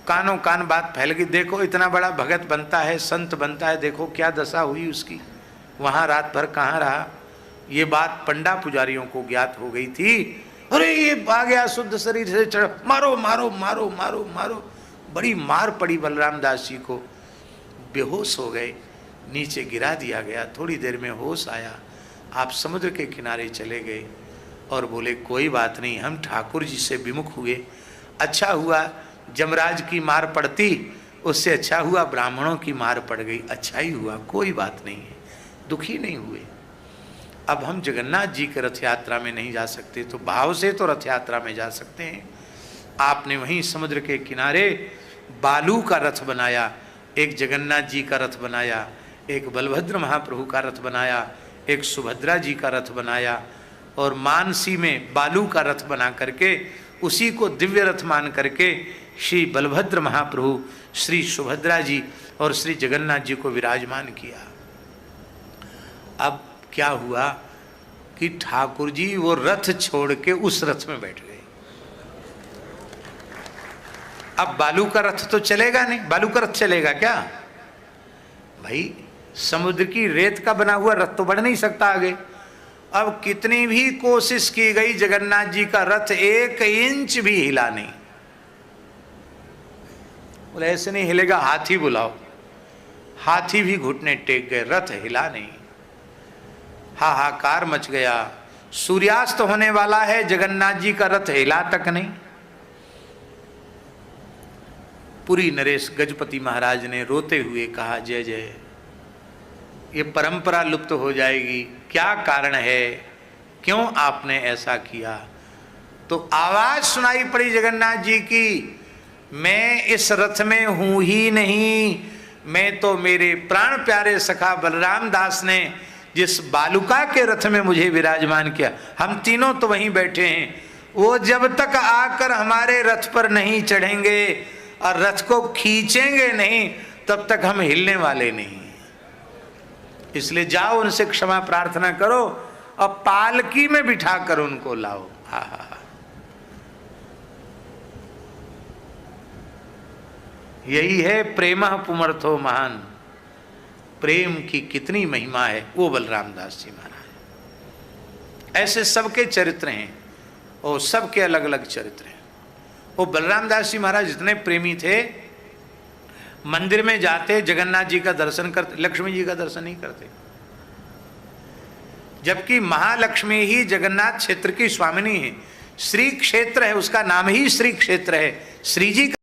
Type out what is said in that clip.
कानों कान बात फैल गई, देखो इतना बड़ा भगत बनता है, संत बनता है, देखो क्या दशा हुई उसकी, वहां रात भर कहाँ रहा। ये बात पंडा पुजारियों को ज्ञात हो गई थी। अरे ये आ गया शुद्ध शरीर से चढ़, मारो मारो मारो मारो मारो। बड़ी मार पड़ी बलराम दास जी को, बेहोश हो गए, नीचे गिरा दिया गया। थोड़ी देर में होश आया, आप समुद्र के किनारे चले गए और बोले कोई बात नहीं, हम ठाकुर जी से विमुख हुए, अच्छा हुआ जमराज की मार पड़ती, उससे अच्छा हुआ ब्राह्मणों की मार पड़ गई, अच्छा ही हुआ, कोई बात नहीं है, दुखी नहीं हुए। अब हम जगन्नाथ जी के रथ यात्रा में नहीं जा सकते, तो भाव से तो रथ यात्रा में जा सकते हैं। आपने वहीं समुद्र के किनारे बालू का रथ बनाया, एक जगन्नाथ जी का रथ बनाया, एक बलभद्र महाप्रभु का रथ बनाया, एक सुभद्रा जी का रथ बनाया, और मानसी में बालू का रथ बना करके उसी को दिव्य रथ मान करके श्री बलभद्र महाप्रभु, श्री सुभद्रा जी और श्री जगन्नाथ जी को विराजमान किया। अब क्या हुआ कि ठाकुर जी वो रथ छोड़ के उस रथ में बैठ गए। अब बालू का रथ तो चलेगा नहीं, बालू का रथ चलेगा क्या भाई, समुद्र की रेत का बना हुआ रथ तो बढ़ नहीं सकता आगे। अब कितनी भी कोशिश की गई, जगन्नाथ जी का रथ 1 इंच भी हिला नहीं। बोले ऐसे नहीं हिलेगा, हाथी बुलाओ। हाथी भी घुटने टेक गए, रथ हिला नहीं। हाहाकार मच गया, सूर्यास्त होने वाला है, जगन्नाथ जी का रथ हिला तक नहीं। पुरी नरेश गजपति महाराज ने रोते हुए कहा जय जय, ये परंपरा लुप्त हो जाएगी, क्या कारण है, क्यों आपने ऐसा किया। तो आवाज सुनाई पड़ी जगन्नाथ जी की, मैं इस रथ में हूं ही नहीं, मैं तो मेरे प्राण प्यारे सखा बलराम दास ने जिस बालुका के रथ में मुझे विराजमान किया, हम तीनों तो वहीं बैठे हैं, वो जब तक आकर हमारे रथ पर नहीं चढ़ेंगे और रथ को खींचेंगे नहीं, तब तक हम हिलने वाले नहीं। इसलिए जाओ उनसे क्षमा प्रार्थना करो और पालकी में बिठा कर उनको लाओ। हा हा हा, यही है प्रेमः पुमर्थो महान, प्रेम की कितनी महिमा है, वो बलराम दास जी महाराज। ऐसे सबके चरित्र हैं और सबके अलग अलग चरित्र हैं। वो बलराम दास जी महाराज इतने प्रेमी थे, मंदिर में जाते जगन्नाथ जी का दर्शन करते, लक्ष्मी जी का दर्शन नहीं करते, जबकि महालक्ष्मी ही जगन्नाथ क्षेत्र की स्वामिनी है। श्री क्षेत्र है, उसका नाम ही श्री क्षेत्र है। श्री जी